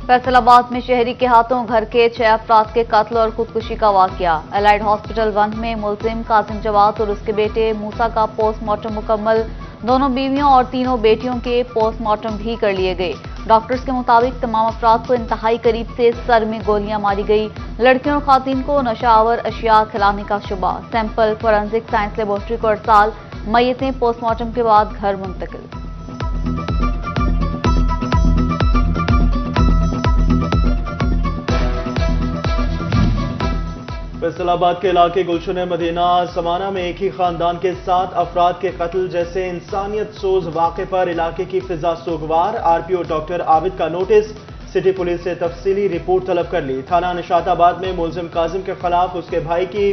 फैसलाबाद में शहरी के हाथों घर के 6 अफराद के कत्ल और खुदकुशी का वाकया। एलाइड हॉस्पिटल 1 में मुलजिम कासिम जवाद और उसके बेटे मूसा का पोस्टमार्टम मुकम्मल। दोनों बीवियों और तीनों बेटियों के पोस्टमार्टम भी कर लिए गए। डॉक्टर्स के मुताबिक तमाम अफराद को इंतहाई करीब से सर में गोलियां मारी गई। लड़कियों और खातून को नशावर अशिया खिलाने का शुबा। सैंपल फोरेंसिक साइंस लेबोरेटरी को अरसाल। मैयतें पोस्टमार्टम के बाद घर मुंतकिल। फैसलाबाद के इलाके गुलशन मदीना समाना में एक ही खानदान के 7 अफराद के कत्ल जैसे इंसानियत सोज वाक़े पर इलाके की फिजा सोगवार। आरपीओ डॉक्टर आबिद का नोटिस। सिटी पुलिस से तफसीली रिपोर्ट तलब कर ली। थाना निशाताबाद में मुलजिम काजिम के खिलाफ उसके भाई की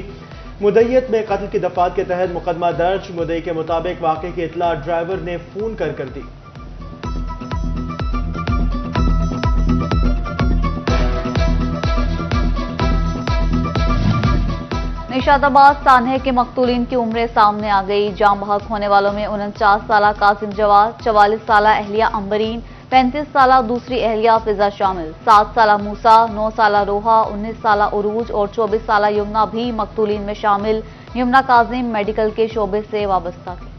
मुद्दईयत में कत्ल की दफात के तहत मुकदमा दर्ज। मुद्दई के मुताबिक वाक़े की इत्तला ड्राइवर ने फोन कर दी। निशाताबाद सान्हे के मकतूलीन की उम्रें सामने आ गई। जाम बहक होने वालों में 49 साला कासिम जवाद, 44 साला अहलिया अंबरीन, 35 साला दूसरी अहलिया फिजा शामिल। 7 साला मूसा, 9 साला रोहा, 19 साला उरूज और 24 साला यमुना भी मकतूलीन में शामिल। यमुना काजिम मेडिकल के शोबे से वाबस्ता थी।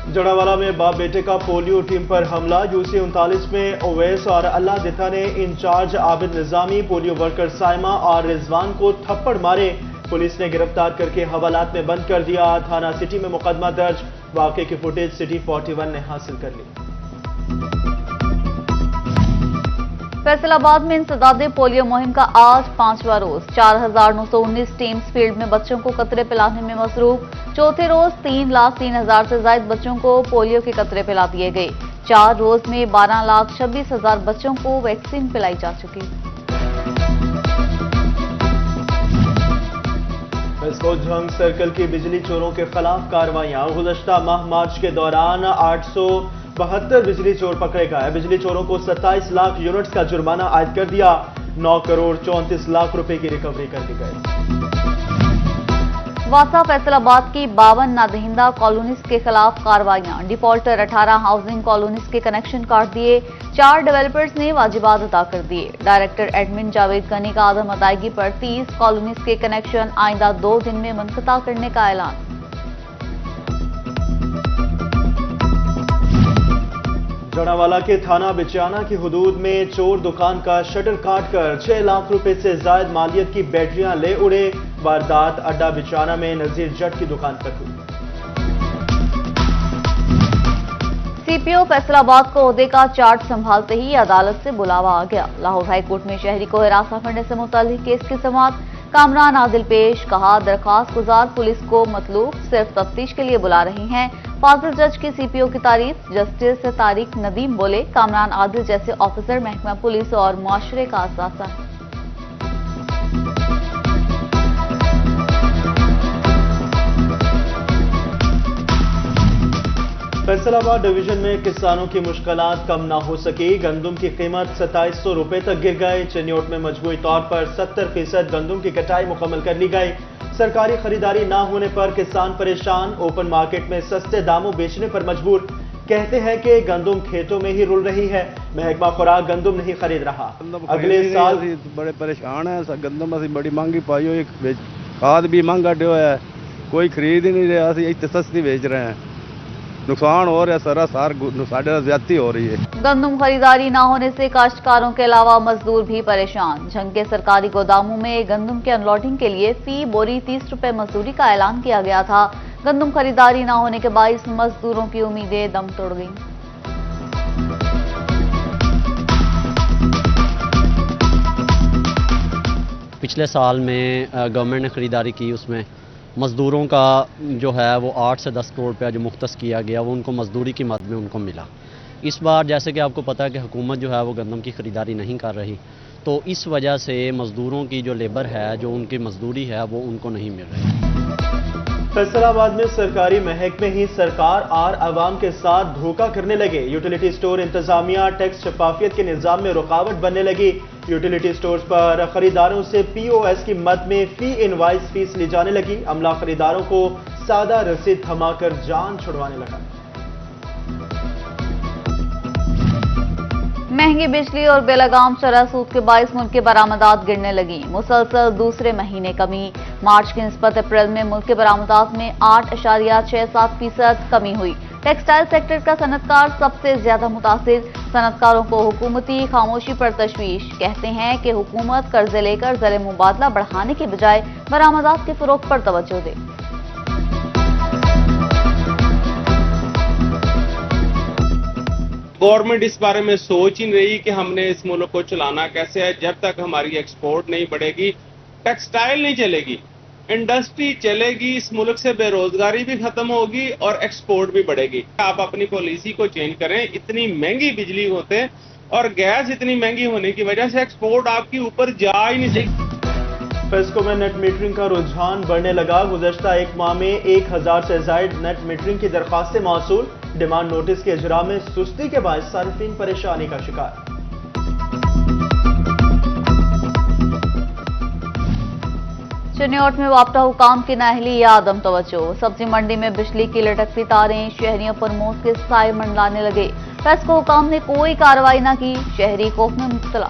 जड़ावाला में बाप बेटे का पोलियो टीम पर हमला। यूसी 39 में ओवैस और अल्लाह दिता ने in charge Abid Nizami, polio worker Saima और रिजवान को थप्पड़ मारे। पुलिस ने गिरफ्तार करके हवालात में बंद कर दिया। थाना सिटी में मुकदमा दर्ज। वाक़े की फुटेज सिटी 41 ने हासिल कर ली। फैसलाबाद में इंसदादे पोलियो मुहिम का आज 5वां रोज। 4919 टीम्स फील्ड में बच्चों को कतरे पिलाने में मसरूफ। चौथे रोज 3,03,000 से ज्यादा बच्चों को पोलियो के कतरे पिला दिए गए। 4 रोज में 12,26,000 बच्चों को वैक्सीन पिलाई जा चुकी। इसको झंग सर्कल की बिजली चोरों के खिलाफ कार्रवाइयां। गुज़श्ता माह मार्च के दौरान 872 बिजली चोर पकड़े गए। बिजली चोरों को 27 लाख यूनिट्स का जुर्माना आयद कर दिया। 9 करोड़ 34 लाख रुपए की रिकवरी कर दी गई। वासा फैसलाबाद की 52 नादहिंदा कॉलोनीज के खिलाफ कार्रवाइयां। डिफॉल्टर 18 हाउसिंग कॉलोनीज के कनेक्शन काट दिए। 4 डेवलपर्स ने वाजिबात अदा कर दिए। डायरेक्टर एडमिन जावेद गनी का आदम अदायगी पर 30 कॉलोनीज के कनेक्शन आइंदा 2 दिन में मुनक़ता करने का ऐलान। जड़ावाला के थाना बिचाना की हुदूद में चोर दुकान का शटर काट कर 6 लाख रुपए से जायद मालियत की बैटरियां ले उड़े। वारदात अड्डा बिचाना में नजीर जट की दुकान पर हुई। सीपीओ फैसलाबाद को ओहदे का चार्ज संभालते ही अदालत से बुलावा आ गया। लाहौर हाई कोर्ट में शहरी को हिरासत करने से मुताल्लिक केस की समाअत। कामरान आदिल पेश। कहा दरखास्त गुजार पुलिस को मतलूब सिर्फ तफ्तीश के लिए बुला रही हैं। फाजिल जज की सीपीओ की तारीफ। जस्टिस तारिक नदीम बोले कामरान आदिल जैसे ऑफिसर महकमा पुलिस और मुआशरे का असासा है। फैसलाबाद डिवीजन में किसानों की मुश्किलात कम ना हो सकी। गंदम की कीमत 2700 रुपए तक गिर गए। चिन्योट में मजमूई तौर पर 70% गंदम की कटाई मुकम्मल कर ली गई। सरकारी खरीदारी ना होने पर किसान परेशान। ओपन मार्केट में सस्ते दामों बेचने पर मजबूर। कहते हैं कि गंदम खेतों में ही रुल रही है। महकमा खुराक गंदम नहीं खरीद रहा। अगले साल बड़े परेशान है। गंदम असी बड़ी महंगी पाई हुई, खाद भी महंगा ड्यो है, कोई खरीद ही नहीं रहा। इतने सस्ती बेच रहे हैं, नुकसान हो रहा है। सरासर साढ़े ज्यादती हो रही है। गंदम खरीदारी ना होने से काश्तकारों के अलावा मजदूर भी परेशान। झंग के सरकारी गोदामों में गंदम के अनलोडिंग के लिए फी बोरी 30 रुपए मजदूरी का ऐलान किया गया था। गंदम खरीदारी ना होने के बाइस मजदूरों की उम्मीदें दम तोड़ गईं। पिछले साल में गवर्नमेंट ने खरीदारी की, उसमें मज़दूरों का जो है वो 8 से 10 करोड़ रुपया जो मुख्तस किया गया वो उनको मजदूरी की मद में उनको मिला। इस बार जैसे कि आपको पता है कि हुकूमत जो है वो गंदम की ख़रीदारी नहीं कर रही, तो इस वजह से मज़दूरों की जो लेबर है, जो उनकी मजदूरी है, वो उनको नहीं मिल रही। फैसलाबाद में सरकारी महकमे ही सरकार और आवाम के साथ धोखा करने लगे। यूटिलिटी स्टोर इंतजामिया टैक्स शफाफियत के निज़ाम में रुकावट बनने लगी। यूटिलिटी स्टोर्स पर खरीदारों से पीओएस की मद में फी इनवाइस फीस ली जाने लगी। अमला खरीदारों को सादा रसीद थमाकर जान छुड़वाने लगा। महंगी बिजली और बेलगाम शरह सूद के बाइस मुल्क की बरामदात गिरने लगी। मुसलसल दूसरे महीने कमी। मार्च की निस्बत अप्रैल में मुल्क के बरामदात में 8.67% कमी हुई। टेक्सटाइल सेक्टर का सनतकार सबसे ज्यादा मुतासिर। सनतकारों को हुकूमती खामोशी पर तशवीश। कहते हैं कि हुकूमत कर्जे लेकर ज़र मुबादला बढ़ाने के बजाय बरामदात के फरोग पर तवज्जो दे। गवर्नमेंट इस बारे में सोच ही नहीं रही कि हमने इस मुल्क को चलाना कैसे है। जब तक हमारी एक्सपोर्ट नहीं बढ़ेगी, टेक्सटाइल नहीं चलेगी, इंडस्ट्री चलेगी, इस मुल्क से बेरोजगारी भी खत्म होगी और एक्सपोर्ट भी बढ़ेगी। आप अपनी पॉलिसी को चेंज करें। इतनी महंगी बिजली होते और गैस इतनी महंगी होने की वजह से एक्सपोर्ट आपकी ऊपर जा ही नहीं सकती। फेस्को में नेट मीटरिंग का रुझान बढ़ने लगा। गुज़श्ता एक माह में 1000 से ज़ायद नेट मीटरिंग की दरख्वास्तें मौसूल। डिमांड नोटिस के इजरा में सुस्ती के बायस सार्फिन परेशानी का शिकार। चिन्योट में वापटा हुकाम की नाअहली या आदम तवज्जो। सब्जी मंडी में बिजली की लटकती तारें। शहरियों पर मौत के साए मंडलाने लगे। फेस्को हुकाम ने कोई कार्रवाई न की। शहरी खौफ में मुब्तला।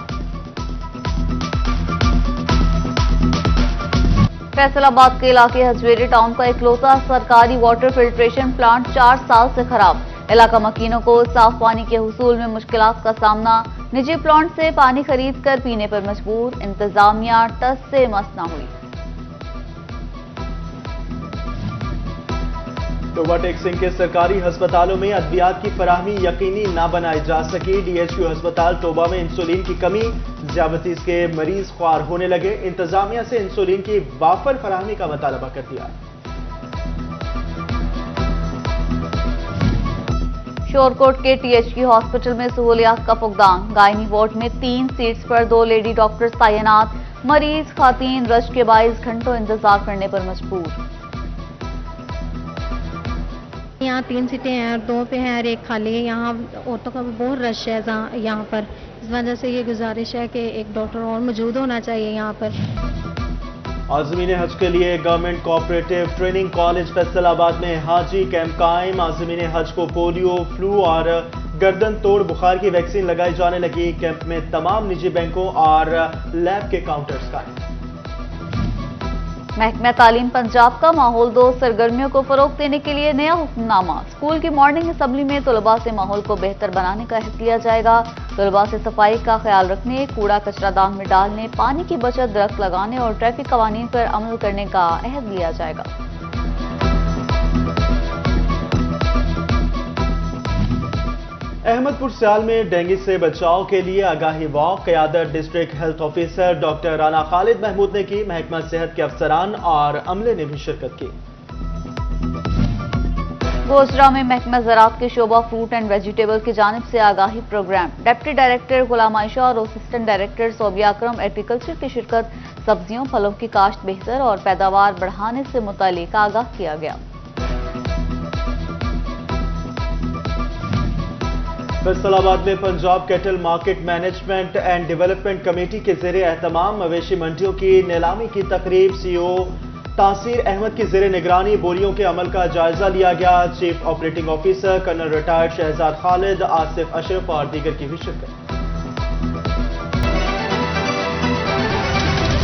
फैसलाबाद के इलाके हजवेरी टाउन का इकलौता सरकारी वाटर फिल्ट्रेशन प्लांट 4 साल से खराब। इलाका मकीनों को साफ पानी के हुसूल में मुश्किलात का सामना। निजी प्लांट से पानी खरीद कर पीने पर मजबूर। इंतजामिया टस से मस न हुई। तोबा टेक सिंह के सरकारी अस्पतालों में अद्वियात की फराहमी यकीनी ना बनाई जा सकी। DHQ अस्पताल टोबा में इंसुलिन की कमी। ज़ियाबतीस के मरीज ख्वार होने लगे। इंतजामिया से इंसुलिन की वाफर फराहमी का मुतालबा कर दिया। शोरकोट के THQ हॉस्पिटल में सहूलियात का फुकदान। गायनी वार्ड में 3 सीट्स पर 2 लेडी डॉक्टर्स तैनात। मरीज खातीन रश के बाइस घंटों इंतजार करने पर मजबूर। यहाँ 3 सीटें हैं और 2 पे हैं और 1 खाली है। यहाँ औरतों का भी बहुत रश है यहाँ पर। इस वजह से ये गुजारिश है कि एक डॉक्टर और मौजूद होना चाहिए यहाँ पर। आज़मीन हज के लिए government cooperative training college Faisalabad में हाजी कैंप कायम। आज़मीन हज को पोलियो, फ्लू और गर्दन तोड़ बुखार की वैक्सीन लगाई जाने लगी। कैंप में तमाम निजी बैंकों और लैब के काउंटर्स कायम। महकमा तालीम पंजाब का माहौल दोस्त सरगर्मियों को फरोग देने के लिए नया हुक्मनामा। स्कूल की मॉर्निंग असेंबली में तलबा से माहौल को बेहतर बनाने का अहद लिया जाएगा। तलबा से सफाई का ख्याल रखने, कूड़ा कचरादान में डालने, पानी की बचत, दरख्त लगाने और ट्रैफिक कवानीन पर अमल करने का अहद लिया जाएगा। अहमदपुर सियाल में डेंगू से बचाव के लिए आगाही वॉक। क़यादत district health officer doctor Rana Khalid Mahmood ने की। महकमा सेहत के अफसरान और अमले ने भी शिरकत की। गोजरा में महकमा ज़राअत के शोबा फ्रूट एंड वेजिटेबल की जानिब से आगाही प्रोग्राम। डिप्टी डायरेक्टर गुलाम आयशा और असिस्टेंट डायरेक्टर सोबिया अकरम एग्रीकल्चर की शिरकत। सब्जियों फलों की काश्त बेहतर और पैदावार बढ़ाने से मुतालिक आगाह किया गया। फैसलाबाद में Punjab cattle market management and development committee के ज़ेरे एहतमाम मवेशी मंडियों की नीलामी की तकरीब। CEO तासीर अहमद की ज़ेरे निगरानी बोलियों के अमल का जायजा लिया गया। Chief operating officer colonel retired Shahzad Khalid, Asif Ashraf और दीगर की भी शिरकत।